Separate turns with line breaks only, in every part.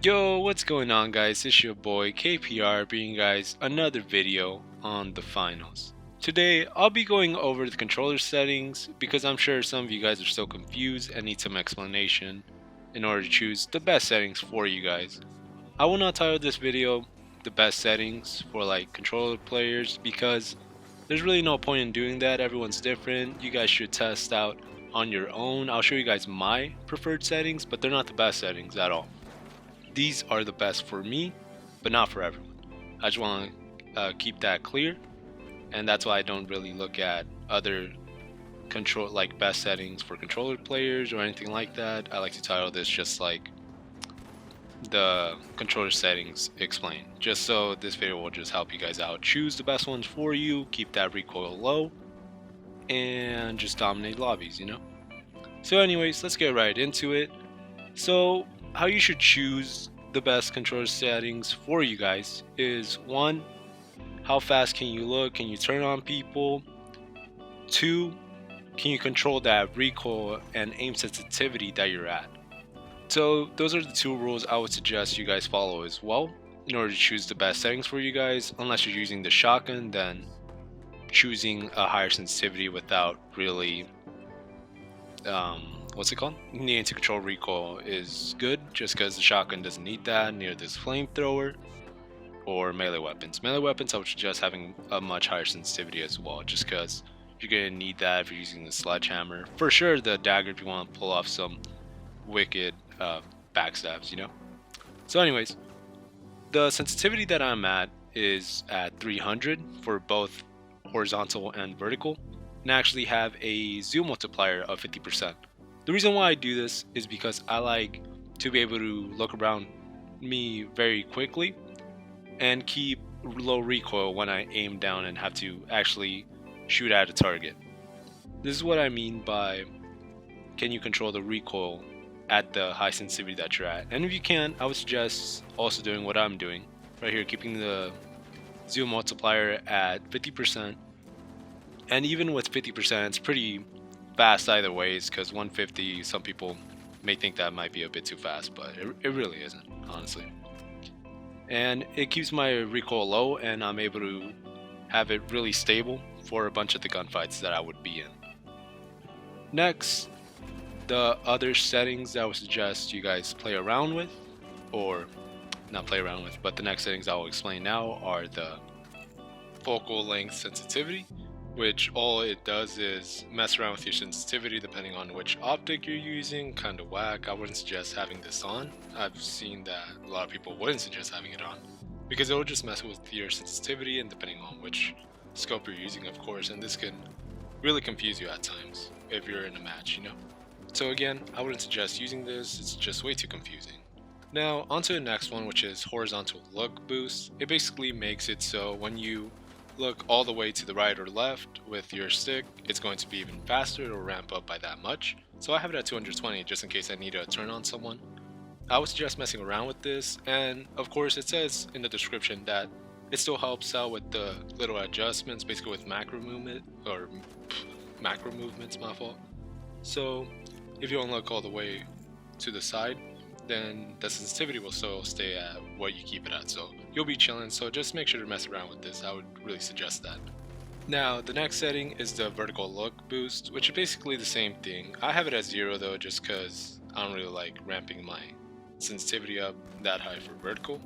Yo, what's going on guys? It's your boy KPR bringing you guys another video on the finals. Today, I'll be going over the controller settings because I'm sure some of you guys are still confused and need some explanation in order to choose the best settings for you guys. I will not title this video the best settings for like controller players because there's really no point in doing that. Everyone's different. You guys should test out on your own. I'll show you guys my preferred settings, but they're not the best settings at all. These are the best for me, but not for everyone. I just want to keep that clear, and that's why I don't really look at other control like best settings for controller players or anything like that. I like to title this just like the controller settings explained, just so this video will just help you guys out. Choose the best ones for you, keep that recoil low, and just dominate lobbies. So anyways, let's get right into it. So how you should choose the best controller settings for you guys is: one, how fast can you look? Can you turn on people? Two, can you control that recoil and aim sensitivity that you're at? So those are the two rules I would suggest you guys follow as well in order to choose the best settings for you guys. Unless you're using the shotgun, then choosing a higher sensitivity without really what's it called? Needing to control recoil is good, just because the shotgun doesn't need that near this flamethrower or melee weapons. Melee weapons, I would suggest having a much higher sensitivity as well, just because you're gonna need that if you're using the sledgehammer. For sure, the dagger if you want to pull off some wicked backstabs. So, anyways, the sensitivity that I'm at is at 300 for both horizontal and vertical, and I actually have a zoom multiplier of 50%. The reason why I do this is because I like to be able to look around me very quickly and keep low recoil when I aim down and have to actually shoot at a target. This is what I mean by can you control the recoil at the high sensitivity that you're at. And if you can, I would suggest also doing what I'm doing right here, keeping the zoom multiplier at 50%. And even with 50%, it's pretty fast either ways, because 150, some people may think that might be a bit too fast, but it really isn't, honestly. And it keeps my recoil low, and I'm able to have it really stable for a bunch of the gunfights that I would be in. Next, the other settings that I would suggest you guys play around with, or not play around with, but the next settings I will explain now are the focal length sensitivity, which all it does is mess around with your sensitivity depending on which optic you're using. Kind of whack. I wouldn't suggest having this on. I've seen that a lot of people wouldn't suggest having it on because it will just mess with your sensitivity, and depending on which scope you're using, of course, and this can really confuse you at times if you're in a match. So again, I wouldn't suggest using this. It's just way too confusing. Now onto the next one, which is horizontal look boost. It basically makes it so when you look all the way to the right or left with your stick, it's going to be even faster. It'll ramp up by that much. So I have it at 220 just in case I need to turn on someone. I would suggest messing around with this, and of course it says in the description that it still helps out with the little adjustments, basically with macro movements, my fault. So if you don't look all the way to the side, then the sensitivity will still stay at what you keep it at, so you'll be chilling. So just make sure to mess around with this. I would really suggest that. Now the next setting is the vertical look boost, which is basically the same thing. I have it at 0 though, just because I don't really like ramping my sensitivity up that high for vertical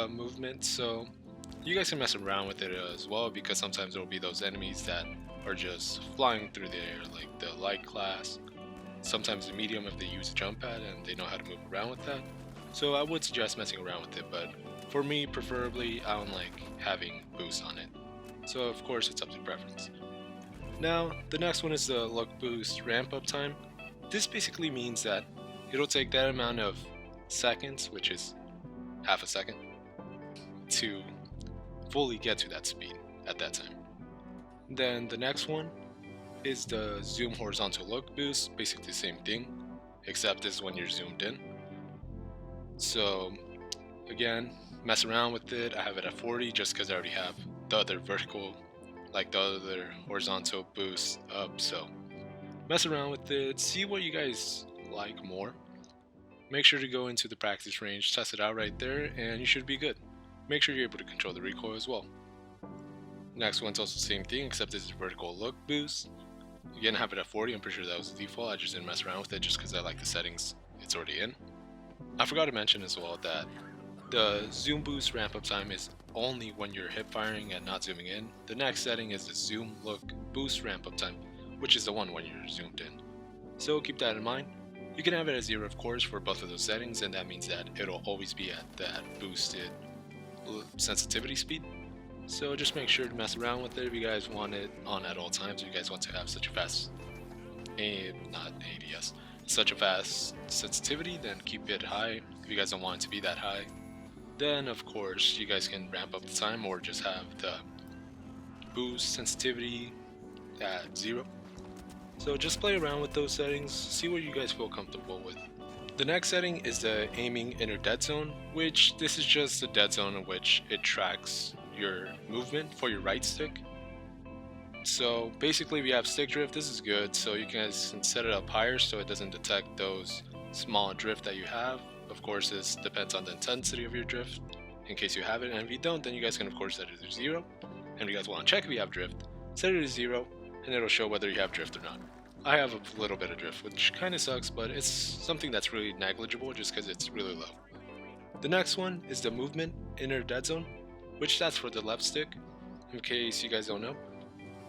movement. So you guys can mess around with it as well, because sometimes there will be those enemies that are just flying through the air, like the light class, sometimes the medium if they use a jump pad and they know how to move around with that. So I would suggest messing around with it, but for me, preferably, I don't like having boost on it. So of course, it's up to preference. Now, the next one is the look boost ramp up time. This basically means that it'll take that amount of seconds, which is half a second, to fully get to that speed at that time. Then the next one is the zoom horizontal look boost, basically the same thing, except this is when you're zoomed in. So again, mess around with it. I have it at 40 just because I already have the other vertical, like the other horizontal boost up. So mess around with it, see what you guys like more. make sure to go into the practice range, test it out right there, and you should be good. Make sure you're able to control the recoil as well. Next one's also the same thing, except this is vertical look boost. Again, I have it at 40, I'm pretty sure that was the default, I just didn't mess around with it just because I like the settings it's already in. I forgot to mention as well that the zoom boost ramp up time is only when you're hip firing and not zooming in. The next setting is the zoom look boost ramp up time, which is the one when you're zoomed in. So keep that in mind. You can have it at 0 of course for both of those settings, and that means that it'll always be at that boosted sensitivity speed. So just make sure to mess around with it if you guys want it on at all times. If you guys want to have such a fast, not ADS, such a fast sensitivity, then keep it high. If you guys don't want it to be that high, then of course you guys can ramp up the time or just have the boost sensitivity at 0. So just play around with those settings, see what you guys feel comfortable with. The next setting is the aiming inner dead zone, which this is just the dead zone in which it tracks your movement for your right stick. So basically we have stick drift, this is good, so you guys can set it up higher so it doesn't detect those small drift that you have. Of course this depends on the intensity of your drift, in case you have it, and if you don't then you guys can of course set it to 0. And if you guys want to check if you have drift, set it to 0 and it'll show whether you have drift or not. I have a little bit of drift, which kind of sucks, but it's something that's really negligible just because it's really low. The next one is the movement inner dead zone, which that's for the left stick, in case you guys don't know.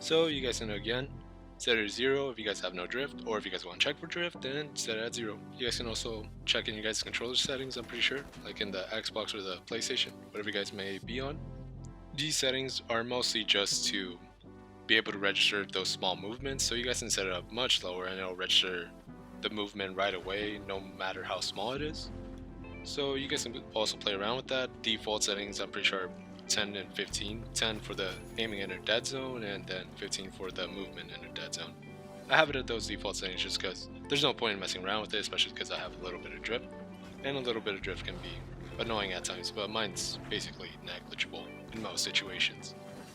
So you guys can again set it to 0 if you guys have no drift, or if you guys want to check for drift, then set it at 0. You guys can also check in your guys' controller settings, I'm pretty sure, like in the Xbox or the PlayStation, whatever you guys may be on. These settings are mostly just to be able to register those small movements, so you guys can set it up much lower and it'll register the movement right away no matter how small it is. So you guys can also play around with that. Default settings I'm pretty sure 10 and 15. 10 for the aiming inner dead zone and then 15 for the movement inner dead zone. I have it at those default settings just because there's no point in messing around with it, especially because I have a little bit of drift, and a little bit of drift can be annoying at times, but mine's basically negligible in most situations.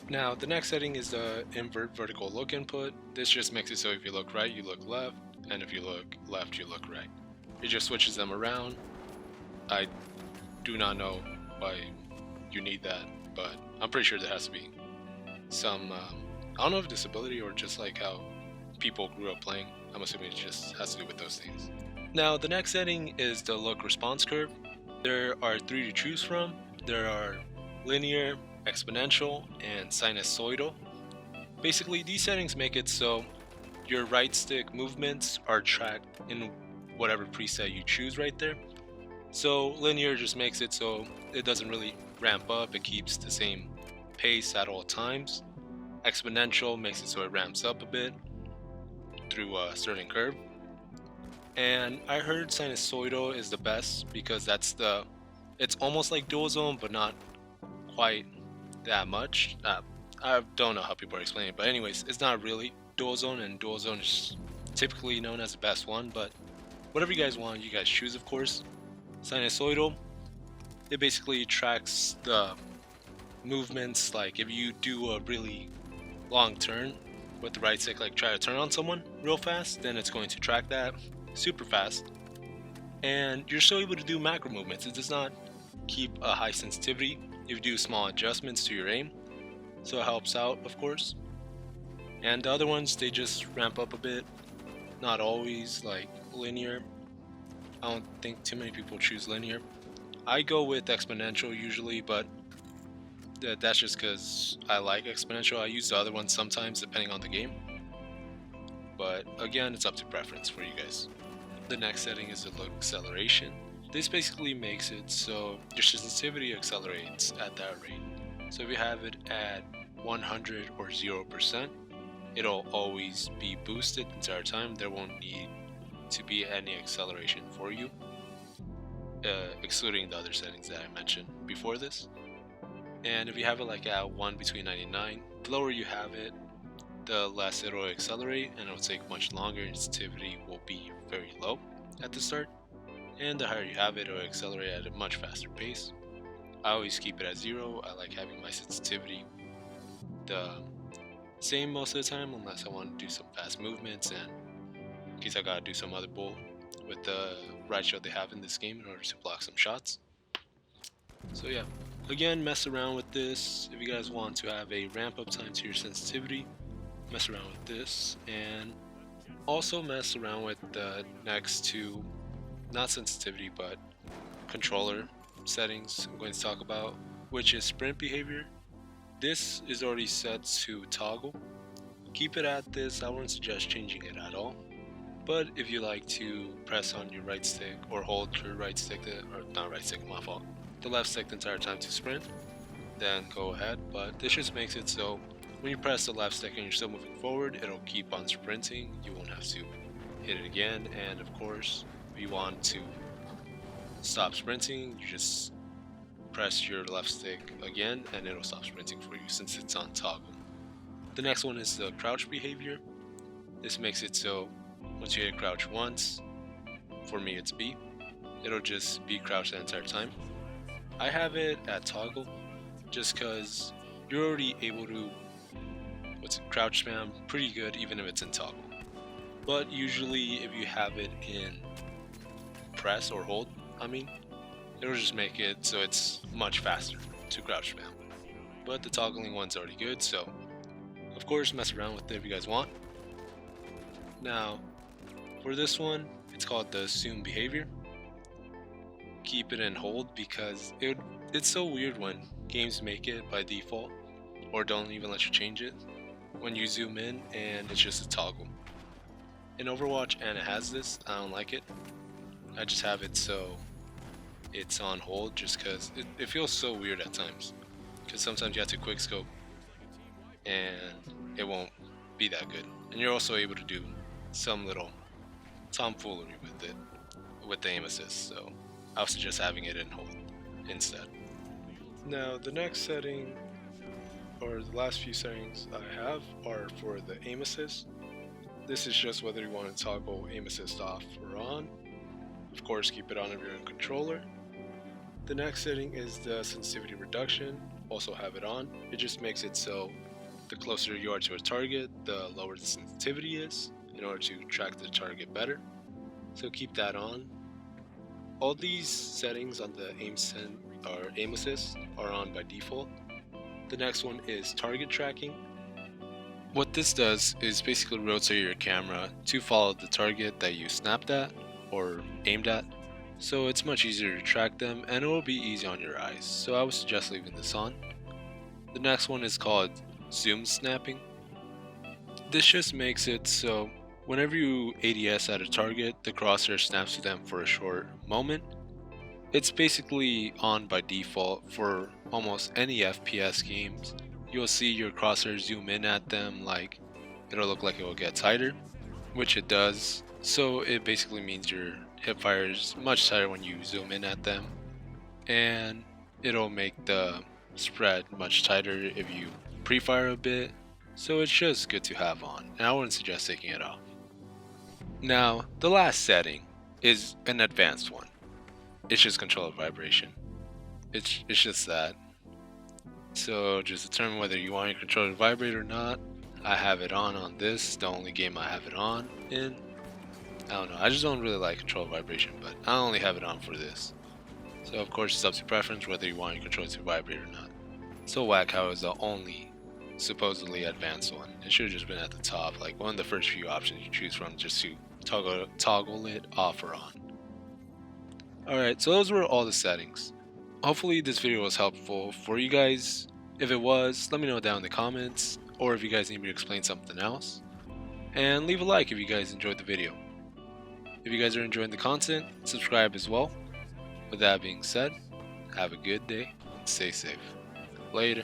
Now the next setting is the invert vertical look input. This just makes it so if you look right you look left, and if you look left you look right. It just switches them around. I do not know why you need that, but I'm pretty sure there has to be some I don't know if disability or just like how people grew up playing. I'm assuming it just has to do with those things. Now the next setting is the look response curve. There are 3 to choose from. There are linear, exponential, and sinusoidal. Basically these settings make it so your right stick movements are tracked in whatever preset you choose right there. So linear just makes it so it doesn't really ramp up, it keeps the same pace at all times. Exponential makes it so it ramps up a bit through a certain curve. And I heard sinusoidal is the best because it's almost like dual zone but not quite that much. I don't know how people are explaining it, but anyways, it's not really dual zone, and dual zone is typically known as the best one, but whatever you guys want, you guys choose of course. Sinusoidal, it basically tracks the movements, like if you do a really long turn with the right stick, like try to turn on someone real fast, then it's going to track that super fast, and you're still able to do macro movements. It does not keep a high sensitivity if you do small adjustments to your aim, so it helps out of course. And the other ones, they just ramp up a bit, not always, like linear. I don't think too many people choose linear. I go with exponential usually, but that's just because I like exponential. I use the other ones sometimes depending on the game, but again it's up to preference for you guys. The next setting is the look acceleration. This basically makes it so your sensitivity accelerates at that rate. So if you have it at 100 or 0%, it'll always be boosted the entire time. There won't need to be any acceleration for you, excluding the other settings that I mentioned before this. And if you have it like at 1 between 99, the lower you have it, the less it'll accelerate, and it'll take much longer. Sensitivity will be very low at the start, and the higher you have it, it'll accelerate at a much faster pace. I always keep it at 0. I like having my sensitivity the same most of the time, unless I want to do some fast movements and in case I gotta do some other bull. with the right shield they have in this game in order to block some shots. So yeah, again, mess around with this. If you guys want to have a ramp up time to your sensitivity, mess around with this, and also mess around with the next two, not sensitivity, but controller settings I'm going to talk about, which is sprint behavior. This is already set to toggle. Keep it at this. I wouldn't suggest changing it at all. But if you like to press on your right stick or hold your right stick, or not right stick, my fault, the left stick the entire time to sprint, then go ahead. But this just makes it so when you press the left stick and you're still moving forward, it'll keep on sprinting. You won't have to hit it again. And of course, if you want to stop sprinting, you just press your left stick again and it'll stop sprinting for you since it's on toggle. The next one is the crouch behavior. This makes it so once you hit crouch once, for me it's B, it'll just be crouched the entire time. I have it at toggle just because you're already able to crouch spam pretty good even if it's in toggle. But usually if you have it in press or hold, it'll just make it so it's much faster to crouch spam. But the toggling one's already good, so of course mess around with it if you guys want. Now, for this one, it's called the zoom behavior. Keep it in hold because it's so weird when games make it by default or don't even let you change it when you zoom in and it's just a toggle. In Overwatch, Ana has this. I don't like it. I just have it so it's on hold just because it feels so weird at times. Because sometimes you have to quick scope and it won't be that good. And you're also able to do some little tomfoolery with it with the aim assist, so I would suggest having it in hold instead. Now the next setting, or the last few settings I have, are for the aim assist. This is just whether you want to toggle aim assist off or on. Of course, keep it on if you're in controller. The next setting is the sensitivity reduction, also have it on. It just makes it so the closer you are to a target, the lower the sensitivity is in order to track the target better. So keep that on. All these settings on the aim assist are on by default. The next one is target tracking. What this does is basically rotate your camera to follow the target that you snapped at or aimed at. So it's much easier to track them and it will be easy on your eyes. So I would suggest leaving this on. The next one is called zoom snapping. This just makes it so whenever you ADS at a target, the crosshair snaps to them for a short moment. It's basically on by default for almost any FPS games. You'll see your crosshair zoom in at them, like it'll look like it will get tighter, which it does. So it basically means your hip fire is much tighter when you zoom in at them, and it'll make the spread much tighter if you pre-fire a bit. So it's just good to have on, and I wouldn't suggest taking it off. Now, the last setting is an advanced one. It's just controller vibration. It's just that. So just determine whether you want your controller to vibrate or not. I have it on this, the only game I have it on in. I don't know, I just don't really like controller vibration, but I only have it on for this. So of course it's up to preference whether you want your controller to vibrate or not. So whack how is the only supposedly advanced one. It should have just been at the top, like one of the first few options you choose from just to toggle it off or on. Alright, so those were all the settings. Hopefully this video was helpful for you guys. If it was, let me know down in the comments, or if you guys need me to explain something else. And leave a like if you guys enjoyed the video. If you guys are enjoying the content, subscribe as well. With that being said, have a good day, stay safe. Later.